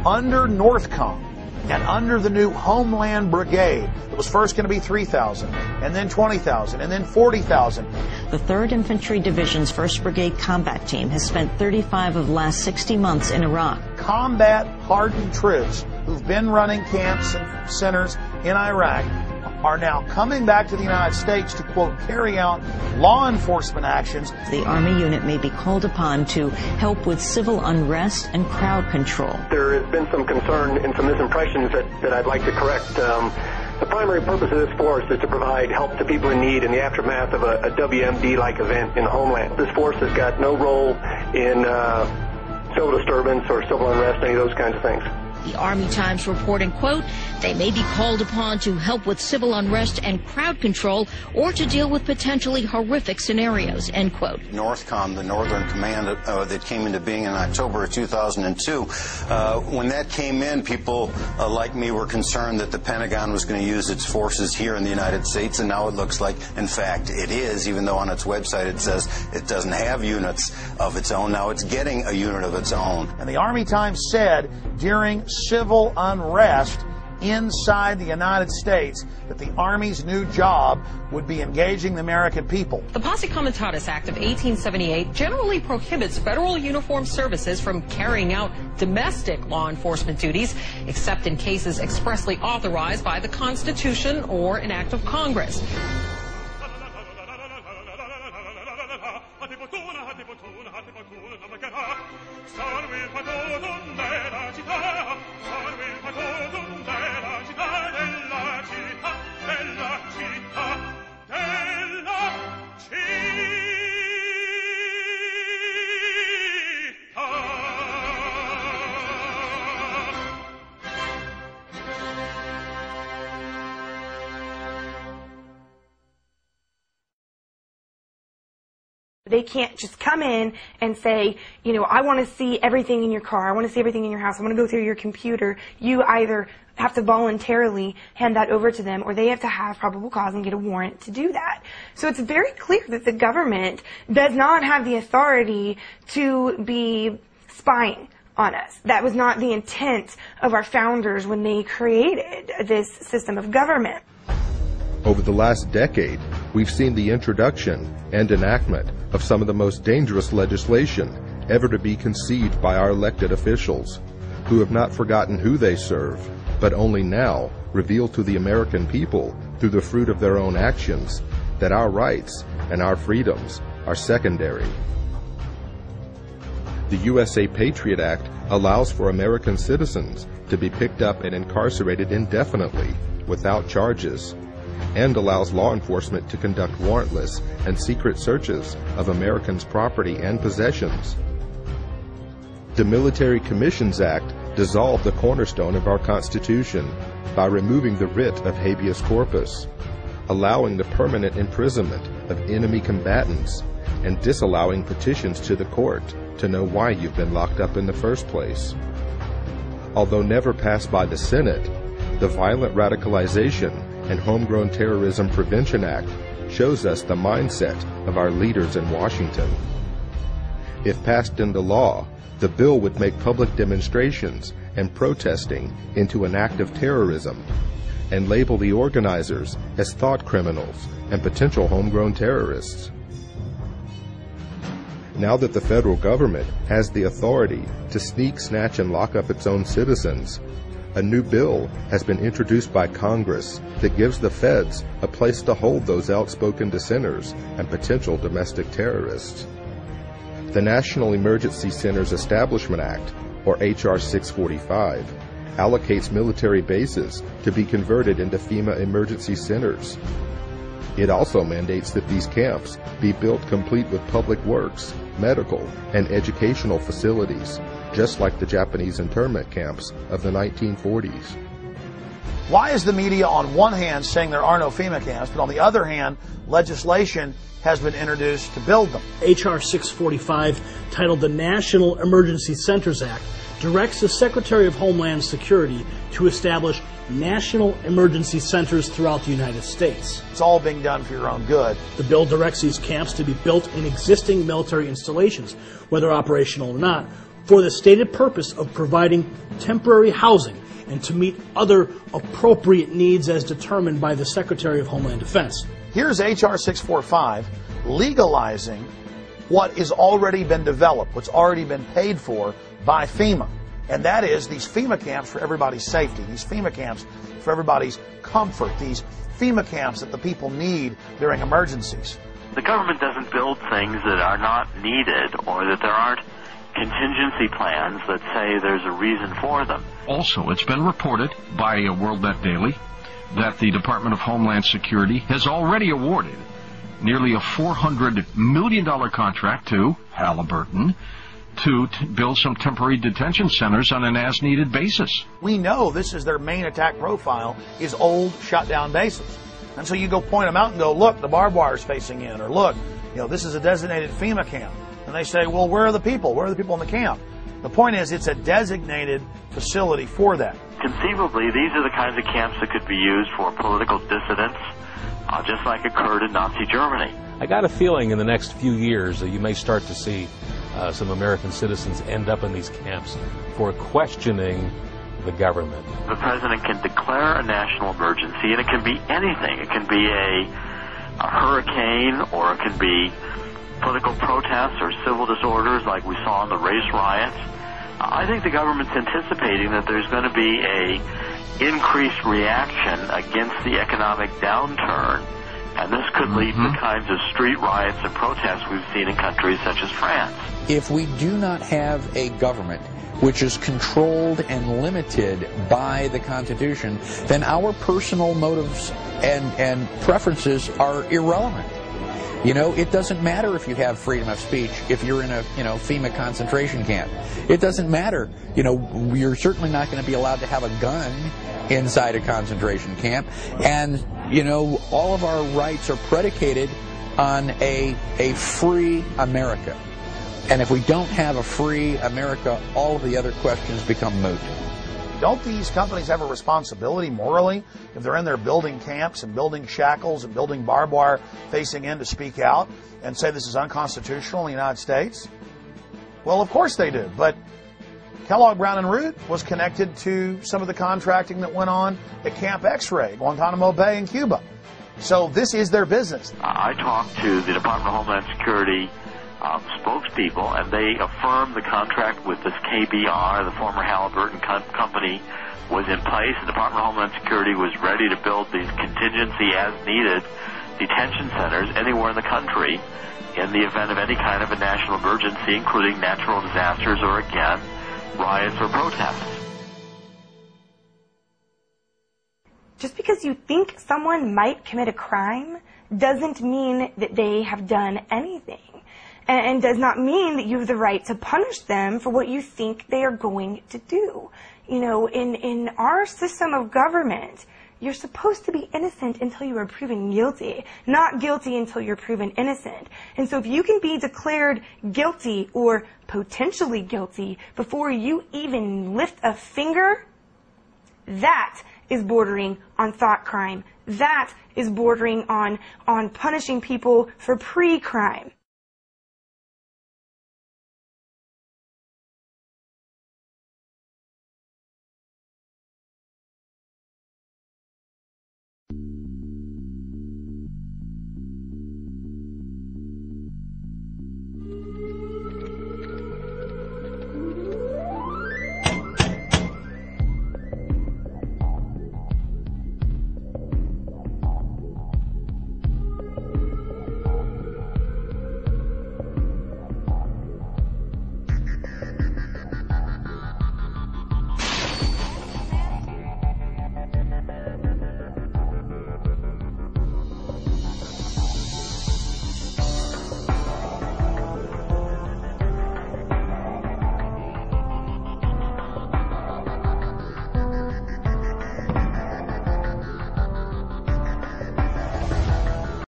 under Northcom and under the new Homeland Brigade, it was first going to be 3,000, and then 20,000, and then 40,000. The 3rd Infantry Division's 1st Brigade combat team has spent 35 of the last 60 months in Iraq. Combat-hardened troops who've been running camps and centers in Iraq are now coming back to the United States to, quote, carry out law enforcement actions. The Army unit may be called upon to help with civil unrest and crowd control. There has been some concern and some misimpressions that I'd like to correct. The primary purpose of this force is to provide help to people in need in the aftermath of a WMD-like event in the homeland. This force has got no role in civil disturbance or civil unrest, any of those kinds of things. The Army Times reporting, quote, they may be called upon to help with civil unrest and crowd control or to deal with potentially horrific scenarios, end quote. Northcom, the Northern Command that came into being in October of 2002, when that came in, people like me were concerned that the Pentagon was going to use its forces here in the United States, and now it looks like, in fact, it is, even though on its website it says it doesn't have units of its own. Now it's getting a unit of its own. And the Army Times said during civil unrest inside the United States that the Army's new job would be engaging the American people. The Posse Comitatus Act of 1878 generally prohibits federal uniformed services from carrying out domestic law enforcement duties, except in cases expressly authorized by the Constitution or an act of Congress. They can't just come in and say, you know, I want to see everything in your car, I want to see everything in your house, I want to go through your computer. You either have to voluntarily hand that over to them, or they have to have probable cause and get a warrant to do that. So it's very clear that the government does not have the authority to be spying on us. That was not the intent of our founders when they created this system of government. Over the last decade, we've seen the introduction and enactment of some of the most dangerous legislation ever to be conceived by our elected officials, who have not forgotten who they serve, but only now reveal to the American people, through the fruit of their own actions, that our rights and our freedoms are secondary. The USA Patriot Act allows for American citizens to be picked up and incarcerated indefinitely without charges, and allows law enforcement to conduct warrantless and secret searches of Americans' property and possessions. The Military Commissions Act dissolved the cornerstone of our Constitution by removing the writ of habeas corpus, allowing the permanent imprisonment of enemy combatants, and disallowing petitions to the court to know why you've been locked up in the first place. Although never passed by the Senate, the Violent Radicalization and Homegrown Terrorism Prevention Act shows us the mindset of our leaders in Washington. If passed into law, the bill would make public demonstrations and protesting into an act of terrorism and label the organizers as thought criminals and potential homegrown terrorists. Now that the federal government has the authority to sneak, snatch, and lock up its own citizens, a new bill has been introduced by Congress that gives the feds a place to hold those outspoken dissenters and potential domestic terrorists. The National Emergency Centers Establishment Act, or H.R. 645, allocates military bases to be converted into FEMA emergency centers. It also mandates that these camps be built complete with public works, medical, and educational facilities, just like the Japanese internment camps of the 1940s. Why is the media on one hand saying there are no FEMA camps, but on the other hand, legislation has been introduced to build them? H.R. 645, titled the National Emergency Centers Act, directs the Secretary of Homeland Security to establish national emergency centers throughout the United States. It's all being done for your own good. The bill directs these camps to be built in existing military installations, whether operational or not, for the stated purpose of providing temporary housing and to meet other appropriate needs as determined by the Secretary of Homeland Defense. Here's H.R. 645 legalizing what has already been developed, what's already been paid for by FEMA. And that is these FEMA camps for everybody's safety, these FEMA camps for everybody's comfort, these FEMA camps that the people need during emergencies. The government doesn't build things that are not needed or that there aren't contingency plans that say there's a reason for them. Also, it's been reported by WorldNet Daily that the Department of Homeland Security has already awarded nearly a $400 million contract to Halliburton to build some temporary detention centers on an as-needed basis. We know this is their main attack profile, is old, shut-down bases. And so you go point them out and go, look, the barbed wire's facing in, or look, this is a designated FEMA camp. And they say, well, where are the people? Where are the people in the camp? The point is, it's a designated facility for that. Conceivably, these are the kinds of camps that could be used for political dissidents, just like occurred in Nazi Germany. I got a feeling in the next few years that you may start to see some American citizens end up in these camps for questioning the government. The president can declare a national emergency, and it can be anything. It can be a hurricane, or it can be political protests or civil disorders like we saw in the race riots. I think the government's anticipating that there's going to be a increased reaction against the economic downturn, and this could lead to the kinds of street riots and protests we've seen in countries such as France. If we do not have a government which is controlled and limited by the Constitution, then our personal motives and preferences are irrelevant. It doesn't matter if you have freedom of speech if you're in a, FEMA concentration camp. It doesn't matter. You're certainly not going to be allowed to have a gun inside a concentration camp. And, all of our rights are predicated on a free America. And if we don't have a free America, all of the other questions become moot. Don't these companies have a responsibility morally if they're in there building camps and building shackles and building barbed wire facing in to speak out and say this is unconstitutional in the United States? Well, of course they do. But Kellogg Brown and Root was connected to some of the contracting that went on at Camp X-Ray, Guantanamo Bay in Cuba. So this is their business. I talked to the Department of Homeland Security spokespeople, and they affirmed the contract with this KBR, the former Halliburton company, was in place. The Department of Homeland Security was ready to build these contingency as-needed detention centers anywhere in the country in the event of any kind of a national emergency, including natural disasters or, again, riots or protests. Just because you think someone might commit a crime doesn't mean that they have done anything. And does not mean that you have the right to punish them for what you think they are going to do. In our system of government, you're supposed to be innocent until you are proven guilty, not guilty until you're proven innocent. And so if you can be declared guilty or potentially guilty before you even lift a finger, that is bordering on thought crime. That is bordering on punishing people for pre-crime.